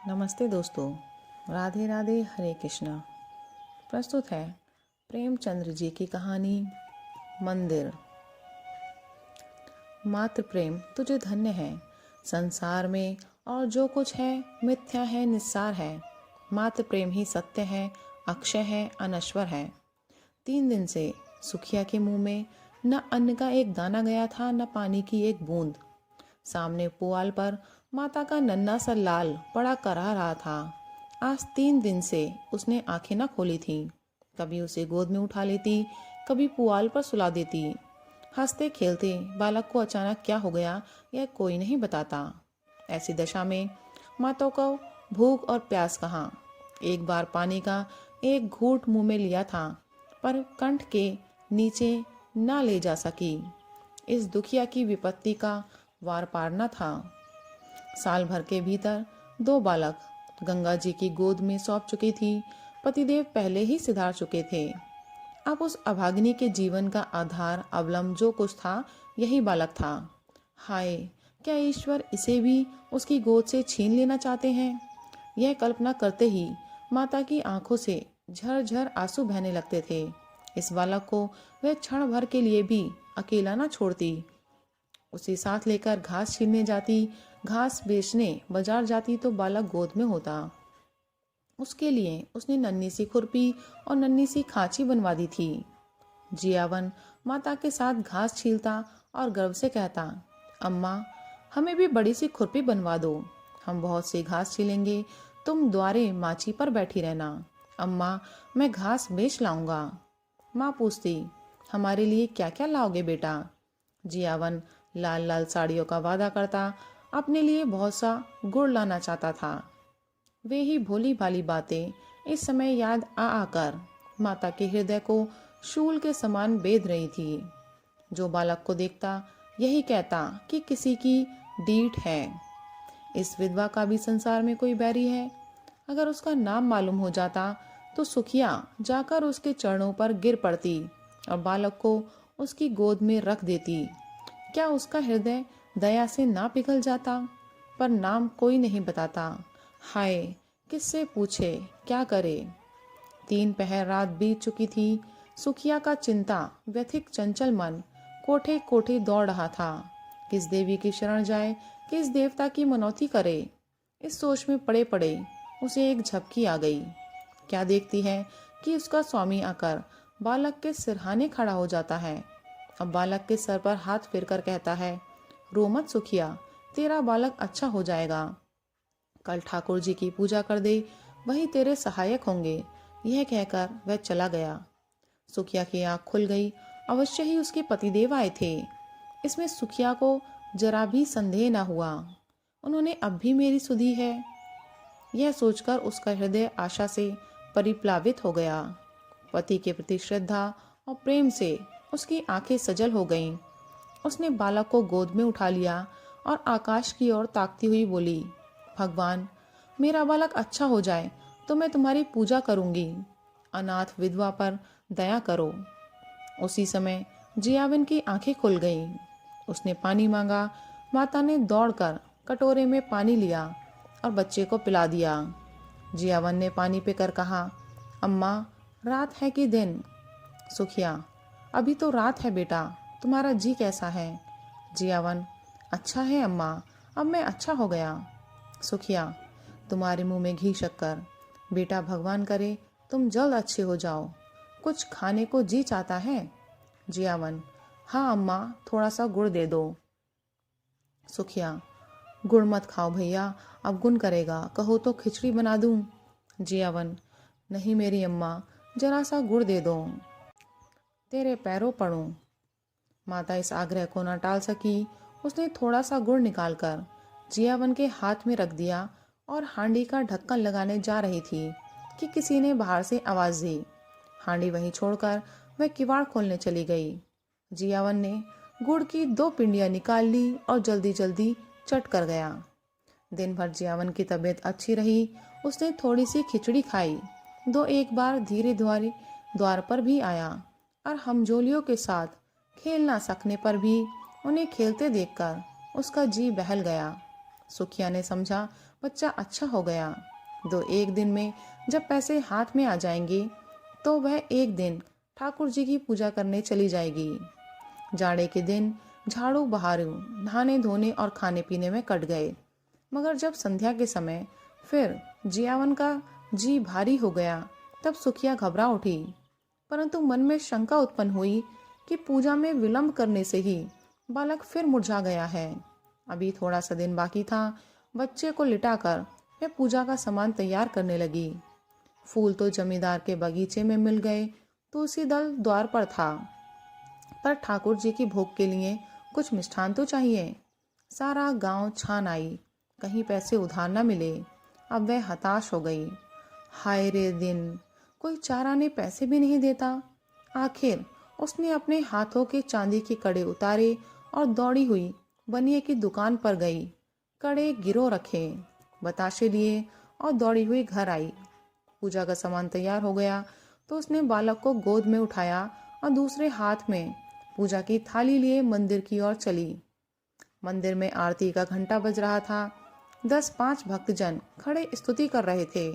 नमस्ते दोस्तों, राधे राधे, हरे कृष्णा। प्रस्तुत है प्रेमचंद्र जी की कहानी मंदिर। मात्र प्रेम तुझे धन्य है, संसार में और जो कुछ है मिथ्या है, निस्सार है। मात्र प्रेम ही सत्य है, अक्षय है, अनश्वर है। 3 दिन से सुखिया के मुंह में न अन्न का एक दाना गया था, न पानी की एक बूंद। सामने पुआल पर माता का नन्हा सा लाल बड़ा करा रहा था। आज 3 दिन से उसने आंखें न खोली थी। कभी उसे गोद में उठा लेती, कभी पुआल पर सुला देती। हंसते खेलते बालक को अचानक क्या हो गया यह कोई नहीं बताता। ऐसी दशा में माता को भूख और प्यास कहाँ। एक बार पानी का एक घूंट मुंह में लिया था, पर कंठ के नीचे ना ले जा सकी। इस दुखिया की विपत्ति का वार पार न था। साल भर के भीतर 2 बालक गंगा जी की गोद में सौंप चुकी थी। पतिदेव पहले ही सिधार चुके थे। अब उस अभागिनी के जीवन का आधार अवलंब जो कुछ था, यही बालक था। हाय, क्या ईश्वर इसे भी उसकी गोद से छीन लेना चाहते हैं? यह कल्पना करते ही माता की आंखों से झरझर आंसू बहने लगते थे। इस बालक को वह क्षण भर के लिए भी अकेला न छोड़ती। उसे साथ लेकर घास छीलने जाती, घास बेचने बाजार जाती तो बालक गोद में होता। उसके लिए उसने नन्ही सी खुरपी और नन्ही सी खांची बनवा दी थी। जियावन माता के साथ घास छीलता और गर्व से कहता, अम्मा, हमें भी बड़ी सी खुरपी बनवा दो, हम बहुत सी घास छीलेंगे, तुम द्वारे माची पर बैठी रहना। अम्मा, मैं घास बेच लाऊंगा। माँ पूछती, हमारे लिए क्या क्या लाओगे बेटा? जियावन लाल लाल साड़ियों का वादा करता, अपने लिए बहुत सा गुड़ लाना चाहता था। वे ही भोली भाली बातें इस समय याद आ आकर माता के हृदय को शूल के समान बेध रही थी। जो बालक को देखता यही कहता कि किसी की डीठ है। इस विधवा का भी संसार में कोई बैरी है। अगर उसका नाम मालूम हो जाता तो सुखिया जाकर उसके चरणों पर गिर पड़ती और बालक को उसकी गोद में रख देती। क्या उसका हृदय दया से ना पिघल जाता? पर नाम कोई नहीं बताता। हाय, किससे पूछे, क्या करे? 3 पहर रात बीत चुकी थी। सुखिया का चिंता व्यथिक चंचल मन कोठे कोठे दौड़ रहा था। किस देवी की शरण जाए, किस देवता की मनौती करे? इस सोच में पड़े पड़े उसे एक झपकी आ गई। क्या देखती है कि उसका स्वामी आकर बालक के सिरहाने खड़ा हो जाता है। अब बालक के सर पर हाथ फेरकर कहता है, रो मत सुखिया, तेरा बालक अच्छा हो जाएगा। कल ठाकुर जी की पूजा कर दे, वही तेरे सहायक होंगे। यह कहकर वह चला गया। सुखिया की आंख खुल गई। अवश्य ही उसके पतिदेव आए थे। इसमें सुखिया को जरा भी संदेह न हुआ। उन्होंने अब भी मेरी सुधी है, यह सोचकर उसका हृदय आशा से परिप्लावित हो गया। पति के प्रति श्रद्धा और प्रेम से उसकी आंखें सजल हो गईं। उसने बालक को गोद में उठा लिया और आकाश की ओर ताकती हुई बोली, भगवान, मेरा बालक अच्छा हो जाए तो मैं तुम्हारी पूजा करूंगी। अनाथ विधवा पर दया करो। उसी समय जियावन की आंखें खुल गईं। उसने पानी मांगा। माता ने दौड़कर कटोरे में पानी लिया और बच्चे को पिला दिया। जियावन ने पानी पीकर कहा, अम्मा, रात है कि दिन? सुखिया, अभी तो रात है बेटा, तुम्हारा जी कैसा है? जियावन, अच्छा है अम्मा, अब मैं अच्छा हो गया। सुखिया, तुम्हारे मुंह में घी शक्कर, बेटा भगवान करे तुम जल्द अच्छे हो जाओ। कुछ खाने को जी चाहता है? जियावन, हाँ अम्मा, थोड़ा सा गुड़ दे दो। सुखिया, गुड़ मत खाओ भैया, अब गुण करेगा, कहो तो खिचड़ी बना दूं। जियावन, नहीं मेरी अम्मा, जरा सा गुड़ दे दो, तेरे पैरों पड़ूं। माता इस आग्रह को न टाल सकी। उसने थोड़ा सा गुड़ निकालकर जियावन के हाथ में रख दिया और हांडी का ढक्कन लगाने जा रही थी कि किसी ने बाहर से आवाज दी। हांडी वहीं छोड़कर वह किवाड़ खोलने चली गई। जियावन ने गुड़ की 2 पिंडियां निकाल ली और जल्दी जल्दी चट कर गया। दिन भर जियावन की तबीयत अच्छी रही। उसने थोड़ी सी खिचड़ी खाई। 2-1 बार धीरे धीरे द्वार पर भी आया और हमजोलियों के साथ खेल ना सकने पर भी उन्हें खेलते देखकर उसका जी बहल गया। सुखिया ने समझा बच्चा अच्छा हो गया। दो एक दिन में जब पैसे हाथ में आ जाएंगे तो वह एक दिन ठाकुर जी की पूजा करने चली जाएगी। जाड़े के दिन झाड़ू बहारू नहाने धोने और खाने पीने में कट गए, मगर जब संध्या के समय फिर जियावन का जी भारी हो गया तब सुखिया घबरा उठी। परंतु मन में शंका उत्पन्न हुई कि पूजा में विलंब करने से ही बालक फिर मुरझा गया है। अभी थोड़ा सा दिन बाकी था। बच्चे को लिटाकर वह पूजा का सामान तैयार करने लगी। फूल तो जमींदार के बगीचे में मिल गए, तुलसी दल द्वार पर था, पर ठाकुर जी की भोग के लिए कुछ मिष्ठान तो चाहिए। सारा गांव छान आई, कहीं पैसे उधार न मिले। अब वह हताश हो गई। हाय रे दिन, कोई चारा ने पैसे भी नहीं देता। आखिर उसने अपने हाथों के चांदी के कड़े उतारे और दौड़ी हुई बनिए की दुकान पर गई। कड़े गिरो रखे, बताशे लिए और दौड़ी हुई घर आई। पूजा का सामान तैयार हो गया तो उसने बालक को गोद में उठाया और दूसरे हाथ में पूजा की थाली लिए मंदिर की ओर चली। मंदिर में आरती का घंटा बज रहा था। 10-5 भक्तजन खड़े स्तुति कर रहे थे।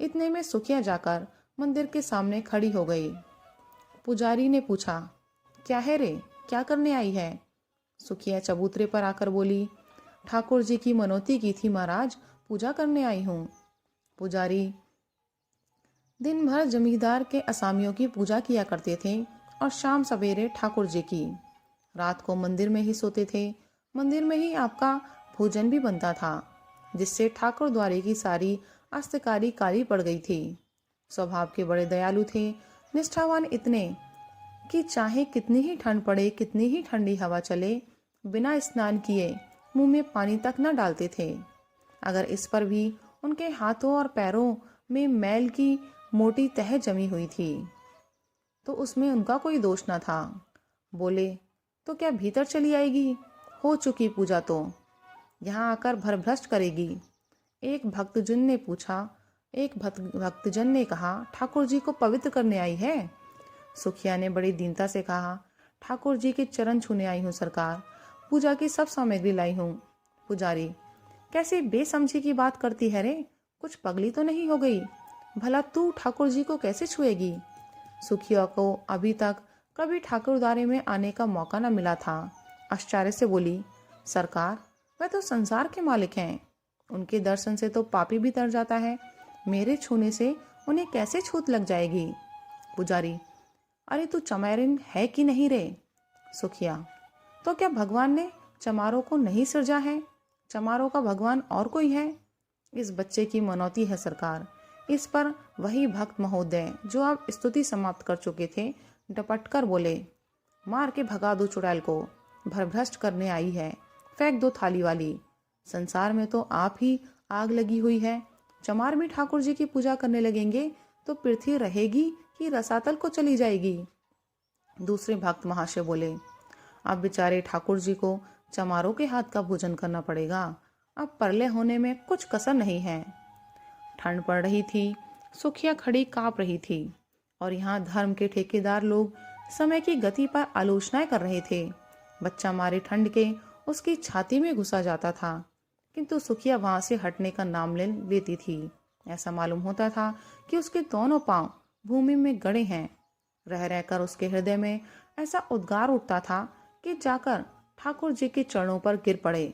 इतने में सुखिया जाकर मंदिर के सामने खड़ी हो गई। पुजारी ने पूछा, क्या है रे, क्या करने आई है? सुखिया चबूतरे पर आकर बोली, ठाकुर जी की मनौती की थी महाराज, पूजा करने आई हूँ। पुजारी दिन भर जमींदार के असामियों की पूजा किया करते थे और शाम सवेरे ठाकुर जी की। रात को मंदिर में ही सोते थे। मंदिर में ही आपका भोजन भी बनता था, जिससे ठाकुर द्वारे की सारी अस्तकारी काली पड़ गई थी। स्वभाव के बड़े दयालु थे, निष्ठावान इतने कि चाहे कितनी ही ठंड पड़े, कितनी ही ठंडी हवा चले, बिना स्नान किए मुंह में पानी तक न डालते थे। अगर इस पर भी उनके हाथों और पैरों में मैल की मोटी तह जमी हुई थी तो उसमें उनका कोई दोष न था। बोले, तो क्या भीतर चली आएगी? हो चुकी पूजा तो यहाँ आकर भरभ्रष्ट करेगी। एक भक्तजन ने कहा, ठाकुर जी को पवित्र करने आई है। सुखिया ने बड़ी दीनता से कहा, ठाकुर जी के चरण छूने आई हूँ सरकार, पूजा की सब सामग्री लाई हूँ। पुजारी, कैसे बेसमझी की बात करती है रे, कुछ पगली तो नहीं हो गई? भला तू ठाकुर जी को कैसे छुएगी? सुखिया को अभी तक कभी ठाकुरद्वारे में आने का मौका न मिला था। आश्चर्य से बोली, सरकार, वह तो संसार के मालिक हैं, उनके दर्शन से तो पापी भी तर जाता है, मेरे छूने से उन्हें कैसे छूत लग जाएगी? पुजारी, अरे तू चमैरिन है कि नहीं रे? सुखिया, तो क्या भगवान ने चमारों को नहीं सृजा है? चमारों का भगवान और कोई है? इस बच्चे की मनौती है सरकार। इस पर वही भक्त महोदय जो अब स्तुति समाप्त कर चुके थे डपट कर बोले, मार के भगा दो चुड़ैल को, भरभ्रष्ट करने आई है, फेंक दो थाली वाली। संसार में तो आप ही आग लगी हुई है। चमार भी ठाकुर जी की पूजा करने लगेंगे तो पृथ्वी रहेगी कि रसातल को चली जाएगी? दूसरे भक्त महाशय बोले, अब बेचारे ठाकुर जी को चमारों के हाथ का भोजन करना पड़ेगा। अब परले होने में कुछ कसर नहीं है। ठंड पड़ रही थी। सुखिया खड़ी कांप रही थी और यहाँ धर्म के ठेकेदार लोग समय की गति पर आलोचनाएं कर रहे थे। बच्चा मारे ठंड के उसकी छाती में घुसा जाता था, किंतु सुखिया वहां से हटने का नाम लेती थी। ऐसा मालूम होता था कि उसके दोनों पांव भूमि में गड़े हैं। रह रहकर उसके हृदय में ऐसा उद्गार उठता था कि जाकर ठाकुर जी के चरणों पर गिर पड़े।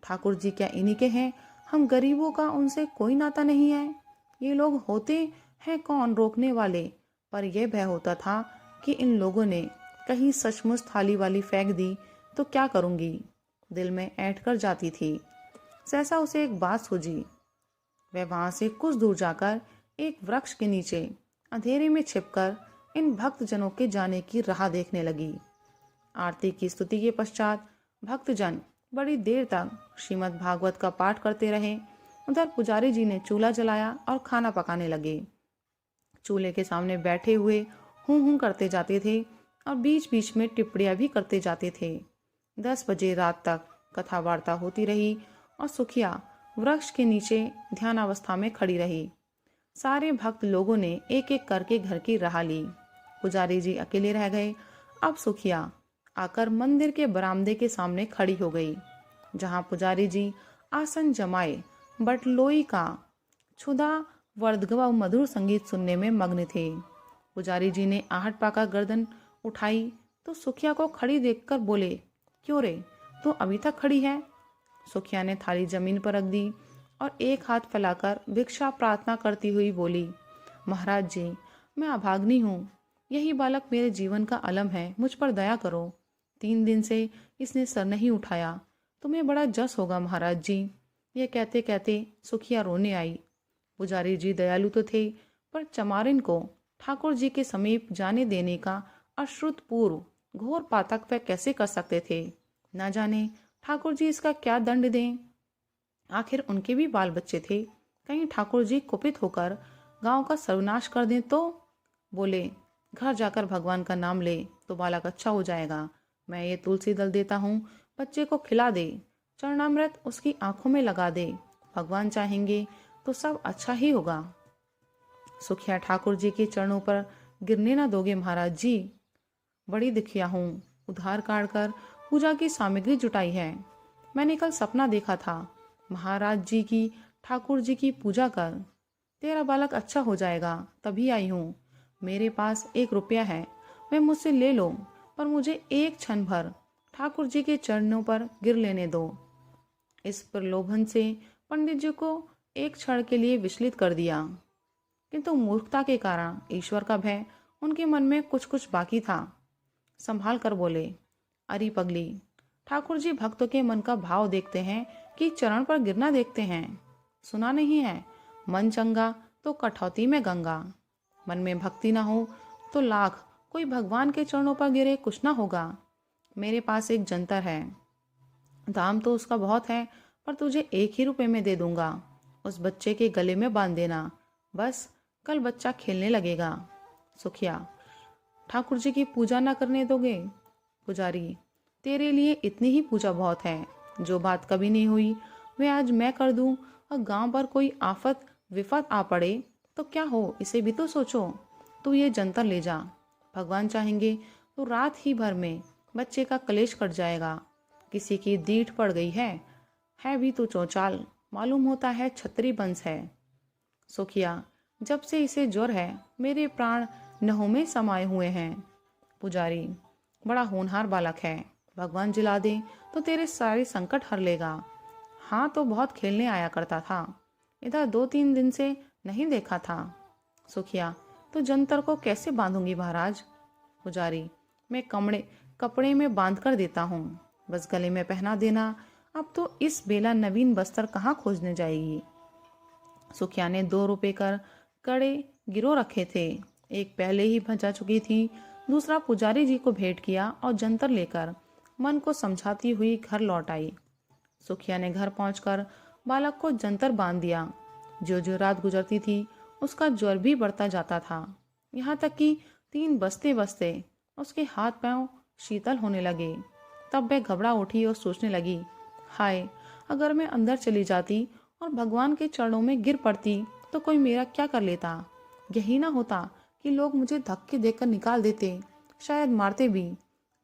ठाकुर जी क्या इन्हीं के हैं? हम गरीबों का उनसे कोई नाता नहीं है। ये लोग होते हैं कौन रोकने वाले? पर यह भय होता था कि इन लोगों ने कहीं सचमुच थाली वाली फेंक दी तो क्या करूंगी? दिल में ऐंठ कर जाती थी। सहसा उसे एक बात सूझी। वह वहां से कुछ दूर जाकर एक वृक्ष के नीचे अंधेरे में छिपकर इन भक्तजनों के जाने की राह देखने लगी। आरती की स्तुति के पश्चात भक्तजन बड़ी देर तक श्रीमद् भागवत का पाठ करते रहे। उधर पुजारी जी ने चूल्हा जलाया और खाना पकाने लगे। चूल्हे के सामने बैठे हुए हूं हूं करते जाते थे और बीच बीच में टिप्पणियां भी करते जाते थे। 10 बजे रात तक कथा वार्ता होती रही और सुखिया वृक्ष के नीचे ध्यानावस्था में खड़ी रही। सारे भक्त लोगों ने एक एक करके घर की राह ली। पुजारी जी अकेले रह गए। अब सुखिया आकर मंदिर के बरामदे के सामने खड़ी हो गई, जहां पुजारी जी आसन जमाए बटलोई का क्षुधा वर्धक व मधुर संगीत सुनने में मग्न थे। पुजारी जी ने आहट पाकर गर्दन उठाई तो सुखिया को खड़ी देखकर बोले, क्यों रे, तू अभी तक खड़ी है? सुखिया ने थाली जमीन पर रख दी और एक हाथ फैलाकर भिक्षा प्रार्थना करती हुई बोली, महाराज जी, मैं अभाग्नि हूँ। यही बालक मेरे जीवन का अलम है, मुझ पर दया करो। 3 दिन से इसने सर नहीं उठाया, तुम्हें बड़ा जस होगा महाराज जी। ये कहते कहते सुखिया रोने आई। पुजारी जी दयालु तो थे, पर चमारिन को ठाकुर जी के समीप जाने देने का अश्रुतपूर्व घोर पातक वह कैसे कर सकते थे? ना जाने ठाकुर जी इसका क्या दंड दें। आखिर उनके भी बाल बच्चे थे, कहीं ठाकुर जी कुपित होकर गांव का सर्वनाश कर दें तो? बोले, घर जाकर भगवान का नाम ले तो बालक अच्छा हो जाएगा। मैं ये तुलसी दल देता हूँ, बच्चे को खिला दे, चरणामृत उसकी आंखों में लगा दे। भगवान चाहेंगे तो सब अच्छा ही होगा। सुखिया ठाकुर जी के चरणों पर गिरने ना दोगे महाराज जी? बड़ी दुखिया हूँ, उधार काट कर पूजा की सामग्री जुटाई है। मैंने कल सपना देखा था, महाराज जी की ठाकुर जी की पूजा कर, तेरा बालक अच्छा हो जाएगा, तभी आई हूँ। मेरे पास 1 रुपया है, मैं मुझसे ले लो, पर मुझे एक क्षण भर ठाकुर जी के चरणों पर गिर लेने दो। इस प्रलोभन से पंडित जी को एक क्षण के लिए विचलित कर दिया, किंतु मूर्खता के कारण ईश्वर का भय उनके मन में कुछ कुछ बाकी था। संभाल कर बोले, अरे पगली, ठाकुर जी भक्तों के मन का भाव देखते हैं कि चरण पर गिरना देखते हैं? सुना नहीं है, मन चंगा तो कठौती में गंगा। मन में भक्ति ना हो तो लाख कोई भगवान के चरणों पर गिरे कुछ ना होगा। मेरे पास एक जंतर है, दाम तो उसका बहुत है, पर तुझे 1 ही रुपए में दे दूंगा। उस बच्चे के गले में बांध देना, बस कल बच्चा खेलने लगेगा। सुखिया, ठाकुर जी की पूजा ना करने दोगे? पुजारी, तेरे लिए इतनी ही पूजा बहुत है। जो बात कभी नहीं हुई वे आज मैं कर दूं, और गांव पर कोई आफत विफत आ पड़े तो क्या हो, इसे भी तो सोचो। तू ये जंतर ले जा, भगवान चाहेंगे तो रात ही भर में बच्चे का कलेश कट जाएगा। किसी की दीठ पड़ गई है भी तो चौचाल, मालूम होता है छतरी बंस है। सुखिया, जब से इसे ज्वर है मेरे प्राण नहों में समाये हुए हैं। पुजारी, बड़ा होनहार बालक है, भगवान जिला दे तो तेरे सारे संकट हर लेगा। हाँ तो बहुत खेलने आया करता था, इधर 2-3 दिन से नहीं देखा था। सुखिया, तो जंतर को कैसे बांधूंगी महाराज? पुजारी, मैं कपड़े में बांध कर देता हूँ, बस गले में पहना देना। अब तो इस बेला नवीन बस्तर कहाँ खोजने जाएगी? सुखिया ने 2 रुपए कर कड़े गिरो रखे थे, एक पहले ही भजा चुकी थी, दूसरा पुजारी जी को भेंट किया और जंतर लेकर मन को समझाती हुई घर लौट आई। सुखिया ने घर पहुंचकर बालक को जंतर बांध दिया। जो जो रात गुजरती थी उसका ज्वर भी बढ़ता जाता था, यहाँ तक कि 3 बजते बजते उसके हाथ पांव शीतल होने लगे। तब वह घबरा उठी और सोचने लगी, हाय, अगर मैं अंदर चली जाती और भगवान के चरणों में गिर पड़ती तो कोई मेरा क्या कर लेता? यही ना होता कि लोग मुझे धक्के देकर निकाल देते, शायद मारते भी,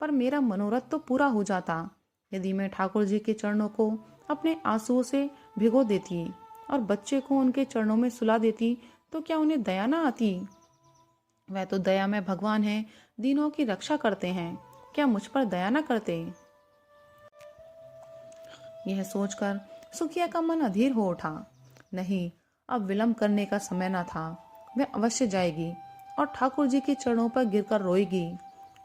पर मेरा मनोरथ तो पूरा हो जाता यदि मैं ठाकुर जी के चरणों को अपने आंसुओं से भिगो देती और बच्चे को उनके चरणों में सुला देती, तो क्या उन्हें दया ना आती? वह तो दया में भगवान है, दीनों की रक्षा करते हैं, क्या मुझ पर दया ना करते? यह सोचकर सुखिया का मन अधीर हो उठा। नहीं, अब विलंब करने का समय न था। वह अवश्य जाएगी और ठाकुर जी के चरणों पर गिरकर रोएगी।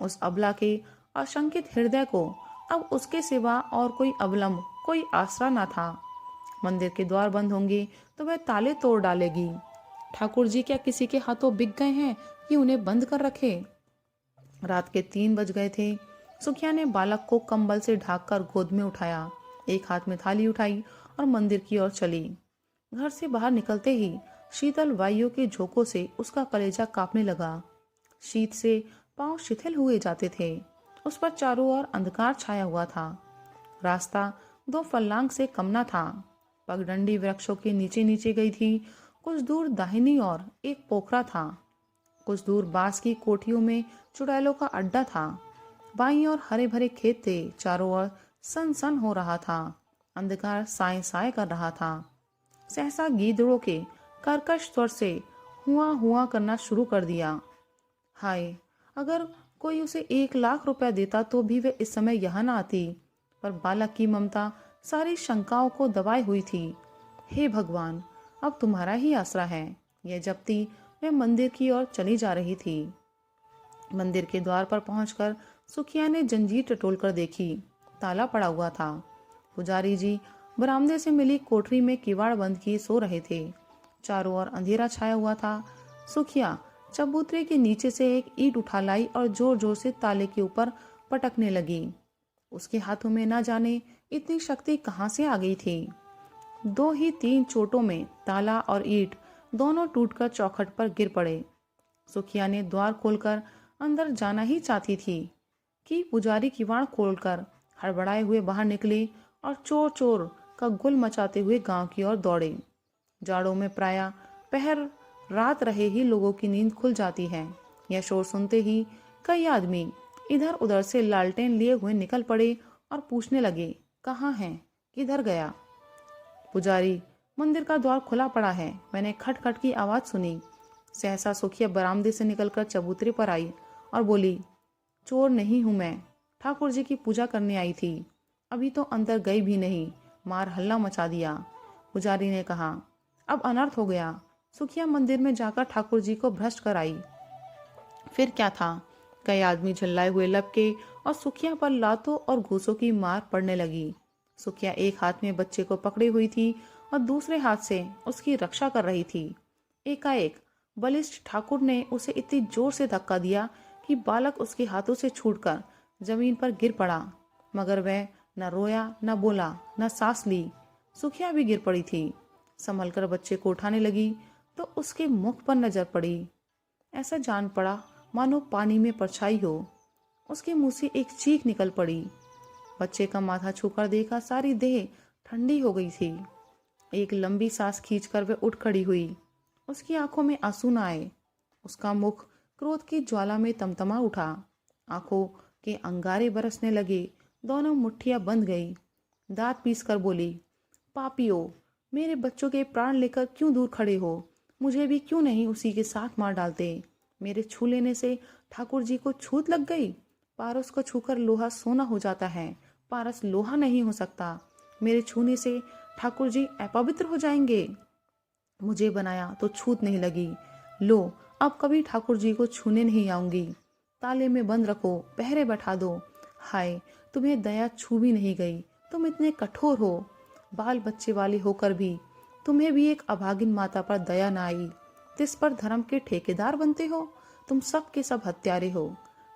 उस अबला के आशंकित हृदय को अब उसके सिवा और कोई अवलंब, कोई आसरा न था। मंदिर के द्वार बंद होंगे तो वह ताले तोड़ डालेगी। ठाकुर जी क्या किसी के हाथों बिक गए हैं कि उन्हें बंद कर रखे? रात के 3 बज गए थे। सुखिया ने बालक को कंबल से ढांककर गोद में उठाया, एक हाथ में थाली उठाई और मंदिर की ओर चली। घर से बाहर निकलते ही शीतल वायु के झोंकों से उसका कलेजा कांपने लगा। शीत से पांव शिथिल हुए जाते थे। उस पर चारों ओर अंधकार छाया हुआ था। रास्ता 2 फर्लांग से कम न था। पगडंडी वृक्षों के नीचे नीचे गई थी। कुछ दूर दाहिनी ओर एक पोखरा था। कुछ दूर बांस की कोठियों में चुड़ैलों का अड्डा था। बाईं ओर हरे भरे खेत थे। चारों ओर सन सन हो रहा था। अंधकार साए साए कर रहा था। सहसा गीदड़ों के कर्कश स्वर से हुआ हुआ करना शुरू कर दिया। हाय, अगर कोई उसे 1 लाख रुपया देता तो भी वे इस समय यहाँ न आती। पर बालक की ममता सारी शंकाओं को दबाए हुई थी। हे भगवान, अब तुम्हारा ही आसरा है। यह जपती वह मंदिर की ओर चली जा रही थी। मंदिर के द्वार पर पहुंचकर सुखिया ने जंजीर टटोल कर देखी, ताला पड़ा हुआ था। पुजारी जी बरामदे से मिली कोठरी में किवाड़ बंद किए सो रहे थे। चारों ओर अंधेरा छाया हुआ था। सुखिया चबूतरे के नीचे से एक ईंट उठा लाई और जोर जोर से ताले के ऊपर पटकने लगी। उसके हाथों में न जाने इतनी शक्ति कहाँ से आ गई थी। 2 ही 3 चोटों में ताला और ईंट दोनों टूटकर चौखट पर गिर पड़े। सुखिया ने द्वार खोलकर अंदर जाना ही चाहती थी कि पुजारी किवाड़ खोलकर हड़बड़ाए हुए बाहर निकले और चोर चोर का गुल मचाते हुए गांव की ओर दौड़े। जाड़ों में प्रायः पहर रात रहे ही लोगों की नींद खुल जाती है। यह शोर सुनते ही कई आदमी इधर उधर से लालटेन लिए हुए निकल पड़े और पूछने लगे, कहाँ हैं, किधर गया? पुजारी, मंदिर का द्वार खुला पड़ा है, मैंने खटखट की आवाज सुनी। सहसा सुखिया बरामदे से निकलकर चबूतरे पर आई और बोली, चोर नहीं हूं मैं, ठाकुर जी की पूजा करने आई थी। अभी तो अंदर गई भी नहीं, मार हल्ला मचा दिया। पुजारी ने कहा, अब अनर्थ हो गया। सुखिया मंदिर में जाकर ठाकुर जी को भ्रष्ट कर आई। फिर क्या था, कई आदमी झल्लाए हुए लपके और सुखिया पर लातों और घूसों की मार पड़ने लगी। सुखिया एक हाथ में बच्चे को पकड़ी हुई थी और दूसरे हाथ से उसकी रक्षा कर रही थी। एकाएक बलिष्ठ ठाकुर ने उसे इतनी जोर से धक्का दिया कि बालक उसके हाथों से छूटकर जमीन पर गिर पड़ा, मगर वह न रोया, न बोला, न सांस ली। सुखिया भी गिर पड़ी थी। संभलकर बच्चे को उठाने लगी तो उसके मुख पर नजर पड़ी। ऐसा जान पड़ा मानो पानी में परछाई हो। उसके मुंह से एक चीख निकल पड़ी। बच्चे का माथा छूकर देखा, सारी देह ठंडी हो गई थी। एक लंबी सांस खींचकर वह उठ खड़ी हुई। उसकी आंखों में आंसू न आए। उसका मुख क्रोध की ज्वाला में तमतमा उठा। आंखों के अंगारे बरसने लगे। दोनों मुट्ठियां बंध गई। दांत पीसकर बोली, पापियों, मेरे बच्चों के प्राण लेकर क्यों दूर खड़े हो? मुझे भी क्यों नहीं उसी के साथ मार डालते? मेरे छू लेने से ठाकुर जी को छूत लग गई। पारस को छूकर लोहा सोना हो जाता है, पारस लोहा नहीं हो सकता। मेरे छूने से ठाकुर जी अपवित्र हो जाएंगे। मुझे बनाया तो छूत नहीं लगी। लो, अब कभी ठाकुर जी को छूने नहीं आऊंगी। ताले में बंद रखो, पहरे बैठा दो। हाय, तुम्हें दया छू भी नहीं गई। तुम इतने कठोर हो। बाल बच्चे वाले होकर भी तुम्हें भी एक अभागिन माता पर दया न आई। तिस पर धर्म के ठेकेदार बनते हो। तुम सब के सब हत्यारे हो।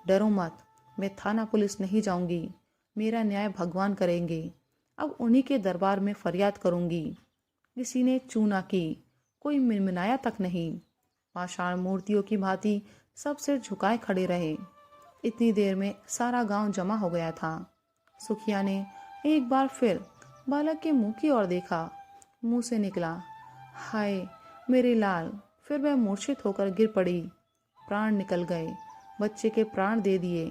डरो मत, मैं थाना पुलिस नहीं जाऊंगी। मेरा न्याय भगवान करेंगे। अब उन्हीं के दरबार में फरियाद करूंगी। किसी ने चूना की, कोई मिनमिनाया तक नहीं। पाषाण मूर्तियों की भांति सब सिर झुकाए खड़े रहे। इतनी देर में सारा गांव जमा हो गया था। सुखिया ने एक बार फिर बालक के मुंह की ओर देखा। मुंह से निकला, हाय मेरे लाल। फिर वह मूर्छित होकर गिर पड़ी। प्राण निकल गए। बच्चे के प्राण दे दिए।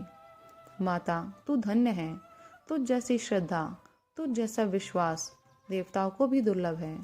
माता, तू धन्य है। तुझ जैसी श्रद्धा, तुझ जैसा विश्वास देवताओं को भी दुर्लभ है।